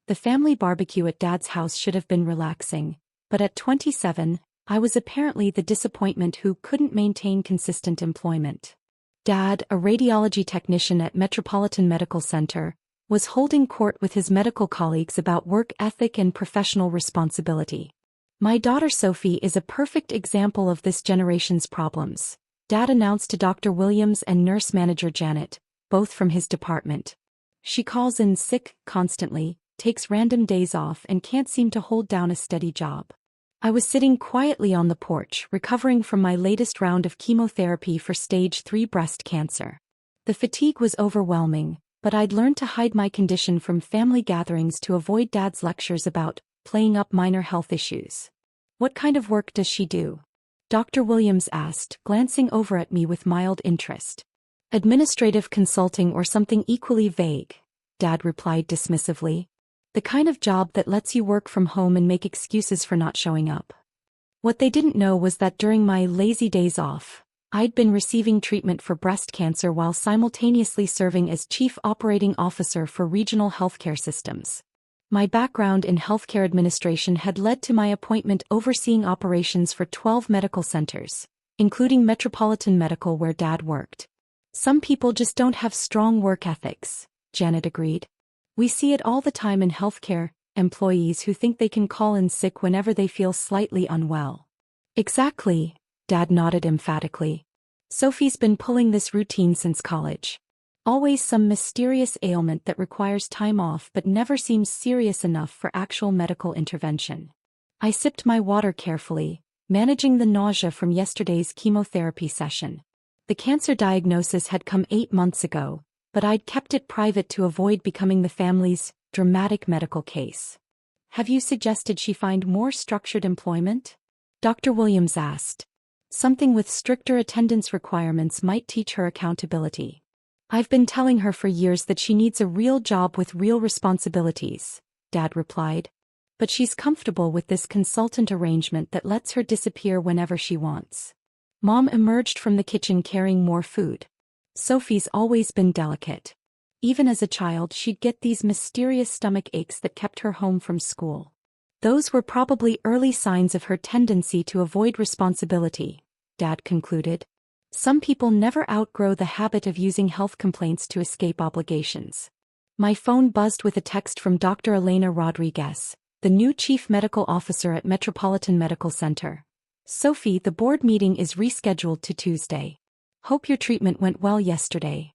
The family barbecue at Dad's house should have been relaxing, but at 27, I was apparently the disappointment who couldn't maintain consistent employment. Dad, a radiology technician at Metropolitan Medical Center, was holding court with his medical colleagues about work ethic and professional responsibility. My daughter Sophie is a perfect example of this generation's problems, Dad announced to Dr. Williams and nurse manager Janet, both from his department. She calls in sick constantly, takes random days off and can't seem to hold down a steady job. I was sitting quietly on the porch, recovering from my latest round of chemotherapy for stage 3 breast cancer. The fatigue was overwhelming, but I'd learned to hide my condition from family gatherings to avoid Dad's lectures about playing up minor health issues. What kind of work does she do? Dr. Williams asked, glancing over at me with mild interest. Administrative consulting or something equally vague, Dad replied dismissively. The kind of job that lets you work from home and make excuses for not showing up. What they didn't know was that during my lazy days off, I'd been receiving treatment for breast cancer while simultaneously serving as Chief Operating Officer for regional healthcare systems. My background in healthcare administration had led to my appointment overseeing operations for 12 medical centers, including Metropolitan Medical where Dad worked. Some people just don't have strong work ethics, Janet agreed. We see it all the time in healthcare, employees who think they can call in sick whenever they feel slightly unwell. Exactly, Dad nodded emphatically. Sophie's been pulling this routine since college. Always some mysterious ailment that requires time off but never seems serious enough for actual medical intervention. I sipped my water carefully, managing the nausea from yesterday's chemotherapy session. The cancer diagnosis had come 8 months ago, but I'd kept it private to avoid becoming the family's dramatic medical case. Have you suggested she find more structured employment? Dr. Williams asked. Something with stricter attendance requirements might teach her accountability. I've been telling her for years that she needs a real job with real responsibilities, Dad replied. But she's comfortable with this consultant arrangement that lets her disappear whenever she wants. Mom emerged from the kitchen carrying more food. Sophie's always been delicate. Even as a child she'd get these mysterious stomach aches that kept her home from school. Those were probably early signs of her tendency to avoid responsibility, Dad concluded. Some people never outgrow the habit of using health complaints to escape obligations. My phone buzzed with a text from Dr. Elena Rodriguez, the new Chief Medical Officer at Metropolitan Medical Center. Sophie, the board meeting is rescheduled to Tuesday. Hope your treatment went well yesterday.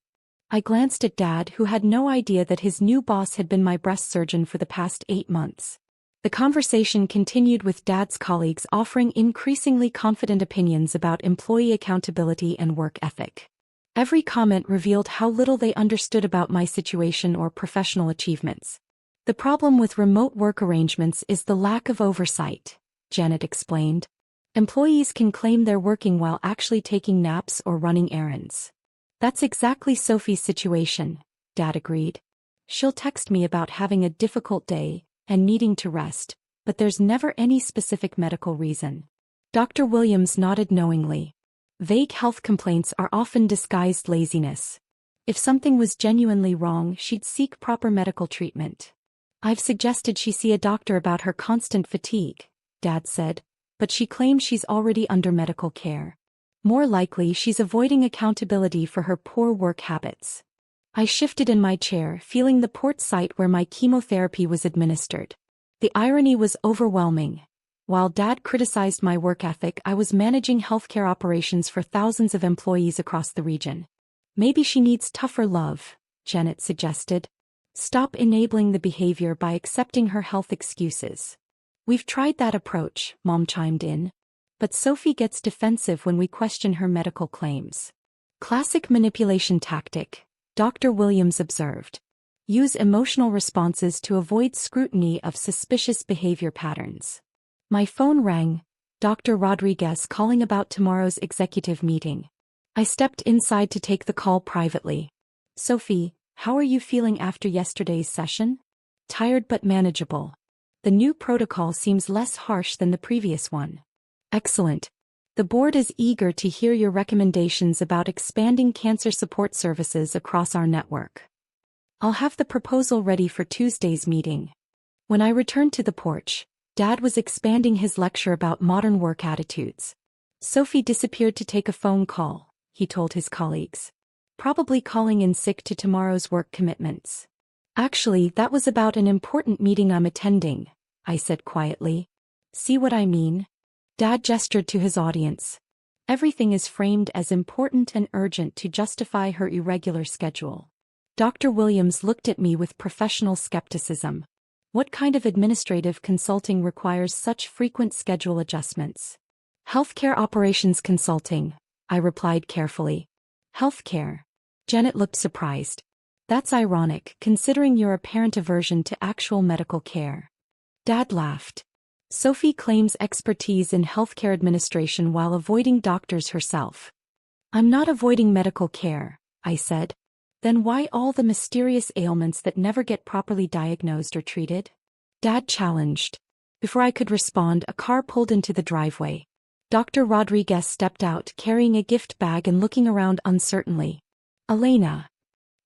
I glanced at Dad, who had no idea that his new boss had been my breast surgeon for the past 8 months. The conversation continued with Dad's colleagues offering increasingly confident opinions about employee accountability and work ethic. Every comment revealed how little they understood about my situation or professional achievements. The problem with remote work arrangements is the lack of oversight, Janet explained. Employees can claim they're working while actually taking naps or running errands. That's exactly Sophie's situation, Dad agreed. She'll text me about having a difficult day and needing to rest, but there's never any specific medical reason. Dr. Williams nodded knowingly. Vague health complaints are often disguised laziness. If something was genuinely wrong, she'd seek proper medical treatment. I've suggested she see a doctor about her constant fatigue, Dad said, but she claims she's already under medical care. More likely she's avoiding accountability for her poor work habits. I shifted in my chair, feeling the port site where my chemotherapy was administered. The irony was overwhelming. While Dad criticized my work ethic, I was managing healthcare operations for thousands of employees across the region. Maybe she needs tougher love, Janet suggested. Stop enabling the behavior by accepting her health excuses. We've tried that approach, Mom chimed in. But Sophie gets defensive when we question her medical claims. Classic manipulation tactic, Dr. Williams observed. Use emotional responses to avoid scrutiny of suspicious behavior patterns. My phone rang, Dr. Rodriguez calling about tomorrow's executive meeting. I stepped inside to take the call privately. Sophie, how are you feeling after yesterday's session? Tired but manageable. The new protocol seems less harsh than the previous one. Excellent. The board is eager to hear your recommendations about expanding cancer support services across our network. I'll have the proposal ready for Tuesday's meeting. When I returned to the porch, Dad was expanding his lecture about modern work attitudes. Sophie disappeared to take a phone call, he told his colleagues. Probably calling in sick to tomorrow's work commitments. Actually, that was about an important meeting I'm attending, I said quietly. See what I mean? Dad gestured to his audience. Everything is framed as important and urgent to justify her irregular schedule. Dr. Williams looked at me with professional skepticism. What kind of administrative consulting requires such frequent schedule adjustments? Healthcare operations consulting, I replied carefully. Healthcare. Janet looked surprised. That's ironic, considering your apparent aversion to actual medical care. Dad laughed. Sophie claims expertise in healthcare administration while avoiding doctors herself. I'm not avoiding medical care, I said. Then why all the mysterious ailments that never get properly diagnosed or treated? Dad challenged. Before I could respond, a car pulled into the driveway. Dr. Rodriguez stepped out, carrying a gift bag and looking around uncertainly. Elena.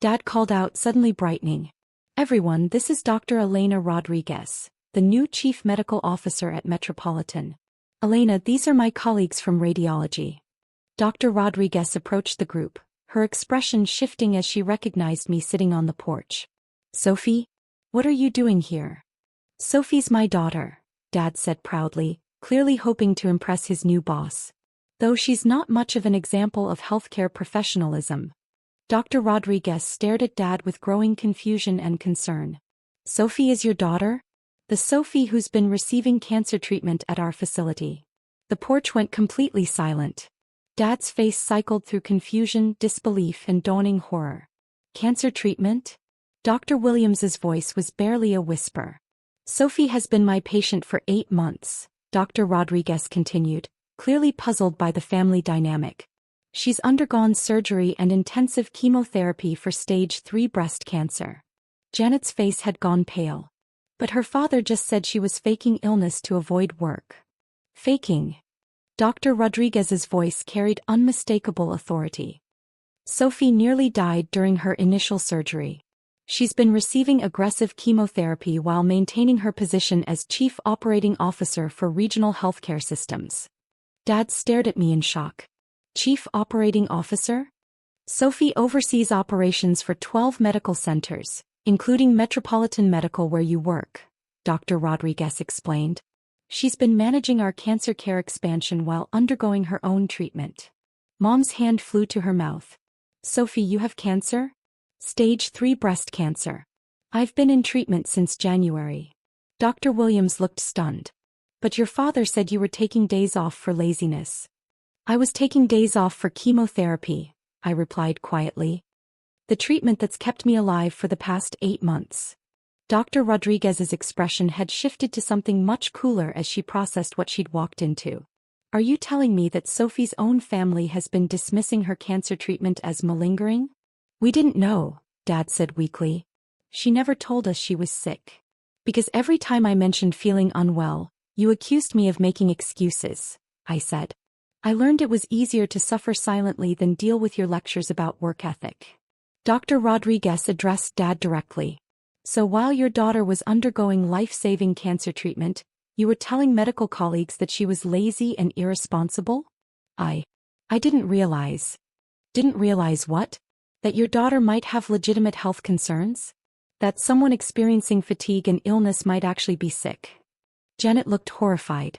Dad called out, suddenly brightening. Everyone, this is Dr. Elena Rodriguez, the new chief medical officer at Metropolitan. Elena, these are my colleagues from radiology. Dr. Rodriguez approached the group, her expression shifting as she recognized me sitting on the porch. Sophie? What are you doing here? Sophie's my daughter, Dad said proudly, clearly hoping to impress his new boss. Though she's not much of an example of healthcare professionalism. Dr. Rodriguez stared at Dad with growing confusion and concern. Sophie is your daughter? The Sophie who's been receiving cancer treatment at our facility. The porch went completely silent. Dad's face cycled through confusion, disbelief, and dawning horror. Cancer treatment? Dr. Williams's voice was barely a whisper. Sophie has been my patient for 8 months, Dr. Rodriguez continued, clearly puzzled by the family dynamic. She's undergone surgery and intensive chemotherapy for stage 3 breast cancer. Janet's face had gone pale. But her father just said she was faking illness to avoid work. Faking. Dr. Rodriguez's voice carried unmistakable authority. Sophie nearly died during her initial surgery. She's been receiving aggressive chemotherapy while maintaining her position as Chief Operating Officer for Regional Healthcare Systems. Dad stared at me in shock. Chief Operating Officer? Sophie oversees operations for 12 medical centers, including Metropolitan Medical where you work, Dr. Rodriguez explained. She's been managing our cancer care expansion while undergoing her own treatment. Mom's hand flew to her mouth. Sophie, you have cancer? Stage 3 breast cancer. I've been in treatment since January. Dr. Williams looked stunned. But your father said you were taking days off for laziness. I was taking days off for chemotherapy, I replied quietly. The treatment that's kept me alive for the past 8 months. Dr. Rodriguez's expression had shifted to something much cooler as she processed what she'd walked into. Are you telling me that Sophie's own family has been dismissing her cancer treatment as malingering? We didn't know, Dad said weakly. She never told us she was sick. Because every time I mentioned feeling unwell, you accused me of making excuses, I said. I learned it was easier to suffer silently than deal with your lectures about work ethic. Dr. Rodriguez addressed Dad directly. So while your daughter was undergoing life-saving cancer treatment, you were telling medical colleagues that she was lazy and irresponsible? I didn't realize. Didn't realize what? That your daughter might have legitimate health concerns? That someone experiencing fatigue and illness might actually be sick? Janet looked horrified.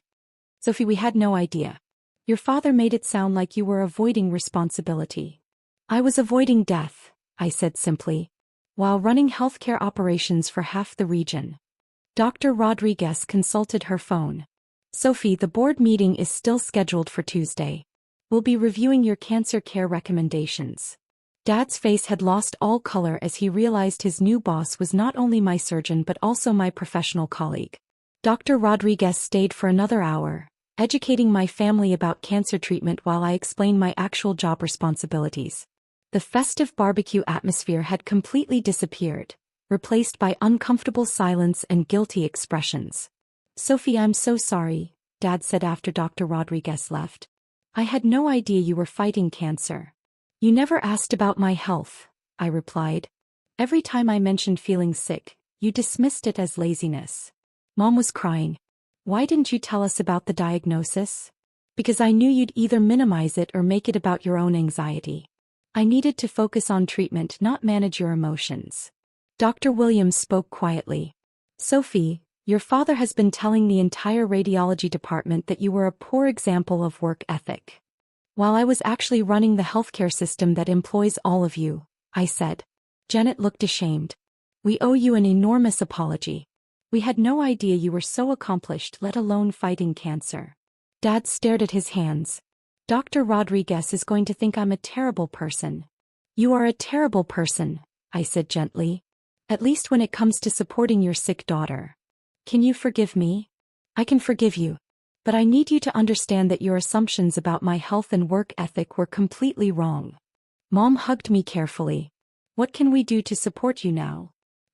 Sophie, we had no idea. Your father made it sound like you were avoiding responsibility. I was avoiding death, I said simply, while running healthcare operations for half the region. Dr. Rodriguez consulted her phone. Sophie, the board meeting is still scheduled for Tuesday. We'll be reviewing your cancer care recommendations. Dad's face had lost all color as he realized his new boss was not only my surgeon but also my professional colleague. Dr. Rodriguez stayed for another hour, educating my family about cancer treatment while I explained my actual job responsibilities. The festive barbecue atmosphere had completely disappeared, replaced by uncomfortable silence and guilty expressions. Sophie, I'm so sorry, Dad said after Dr. Rodriguez left. I had no idea you were fighting cancer. You never asked about my health, I replied. Every time I mentioned feeling sick, you dismissed it as laziness. Mom was crying. Why didn't you tell us about the diagnosis? Because I knew you'd either minimize it or make it about your own anxiety. I needed to focus on treatment, not manage your emotions. Dr. Williams spoke quietly. Sophie, your father has been telling the entire radiology department that you were a poor example of work ethic. While I was actually running the healthcare system that employs all of you, I said. Janet looked ashamed. We owe you an enormous apology. We had no idea you were so accomplished, let alone fighting cancer. Dad stared at his hands. Dr. Rodriguez is going to think I'm a terrible person. You are a terrible person, I said gently. At least when it comes to supporting your sick daughter. Can you forgive me? I can forgive you. But I need you to understand that your assumptions about my health and work ethic were completely wrong. Mom hugged me carefully. What can we do to support you now?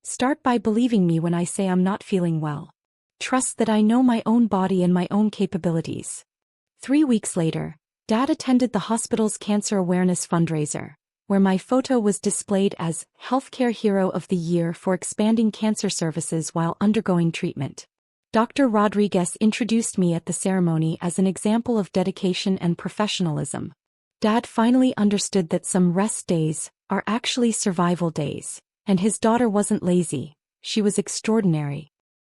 Start by believing me when I say I'm not feeling well. Trust that I know my own body and my own capabilities. 3 weeks later, Dad attended the hospital's cancer awareness fundraiser, where my photo was displayed as Healthcare Hero of the Year for expanding cancer services while undergoing treatment. Dr. Rodriguez introduced me at the ceremony as an example of dedication and professionalism. Dad finally understood that some rest days are actually survival days, and his daughter wasn't lazy, she was extraordinary.